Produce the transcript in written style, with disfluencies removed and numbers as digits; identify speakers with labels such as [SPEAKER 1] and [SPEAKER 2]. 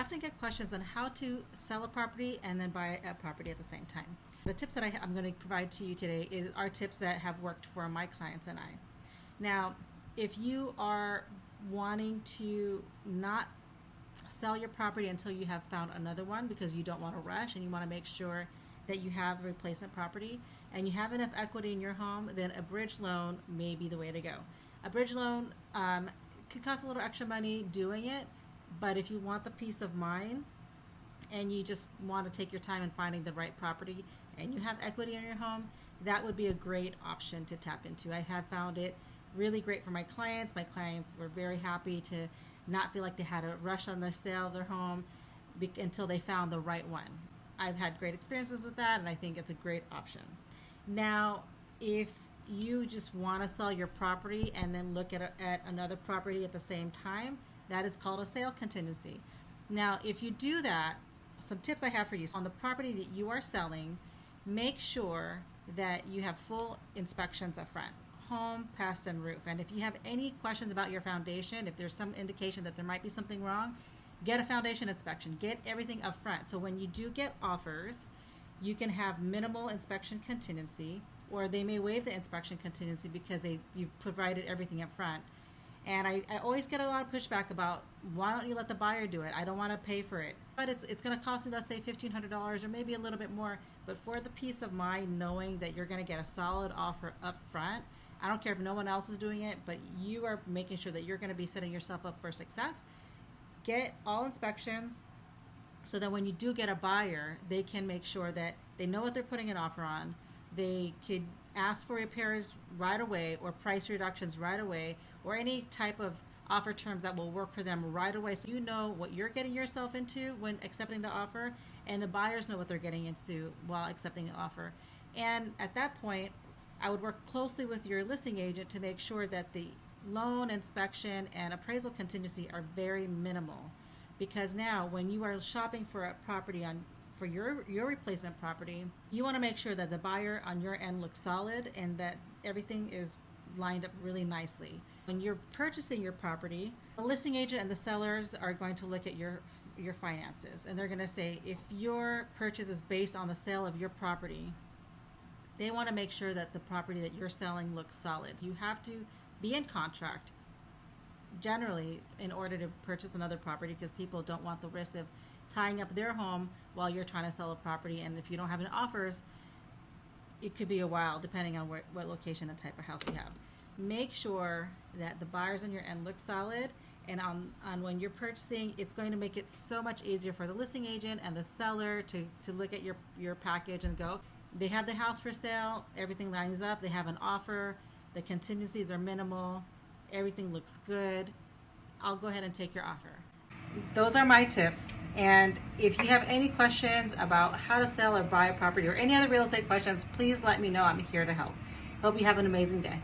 [SPEAKER 1] often get questions on how to sell a property and then buy a property at the same time. The tips that I'm going to provide to you today are tips that have worked for my clients and I. Now, if you are wanting to not sell your property until you have found another one because you don't want to rush and you want to make sure that you have a replacement property and you have enough equity in your home, then a bridge loan may be the way to go. A bridge loan could cost a little extra money doing it, but if you want the peace of mind and you just want to take your time in finding the right property and you have equity in your home, that would be a great option to tap into. I have found it really great for my clients. My clients were very happy to not feel like they had to rush on the sale of their home until they found the right one. I've had great experiences with that, and I think it's a great option. Now, if you just want to sell your property and then look at another property at the same time, that is called a sale contingency. Now, if you do that, some tips I have for you. On the property that you are selling, make sure that you have full inspections up front. Home, pest, and roof. And if you have any questions about your foundation, if there's some indication that there might be something wrong, get a foundation inspection. Get everything up front. So when you do get offers, you can have minimal inspection contingency, or they may waive the inspection contingency because you've provided everything up front. And I always get a lot of pushback about, why don't you let the buyer do it? I don't want to pay for it. But it's going to cost you, let's say, $1,500 or maybe a little bit more. But for the peace of mind knowing that you're going to get a solid offer up front, I don't care if no one else is doing it, but you are making sure that you're going to be setting yourself up for success. Get all inspections so that when you do get a buyer, they can make sure that they know what they're putting an offer on. They could ask for repairs right away or price reductions right away or any type of offer terms that will work for them right away, so you know what you're getting yourself into when accepting the offer, and the buyers know what they're getting into while accepting the offer. And at that point, I would work closely with your listing agent to make sure that the loan, inspection, and appraisal contingency are very minimal. Because now, when you are shopping for a property for your replacement property, you want to make sure that the buyer on your end looks solid and that everything is lined up really nicely. When you're purchasing your property, the listing agent and the sellers are going to look at your finances, and they're going to say, if your purchase is based on the sale of your property, they want to make sure that the property that you're selling looks solid. You have to be in contract generally in order to purchase another property, because people don't want the risk of tying up their home while you're trying to sell a property, and if you don't have any offers, it could be a while depending on what location and type of house you have. Make sure that the buyers on your end look solid, and on when you're purchasing, it's going to make it so much easier for the listing agent and the seller to look at your package and go, they have the house for sale, everything lines up, they have an offer, the contingencies are minimal, everything looks good, I'll go ahead and take your offer. Those are my tips, and if you have any questions about how to sell or buy a property or any other real estate questions, please let me know. I'm here to help. Hope you have an amazing day.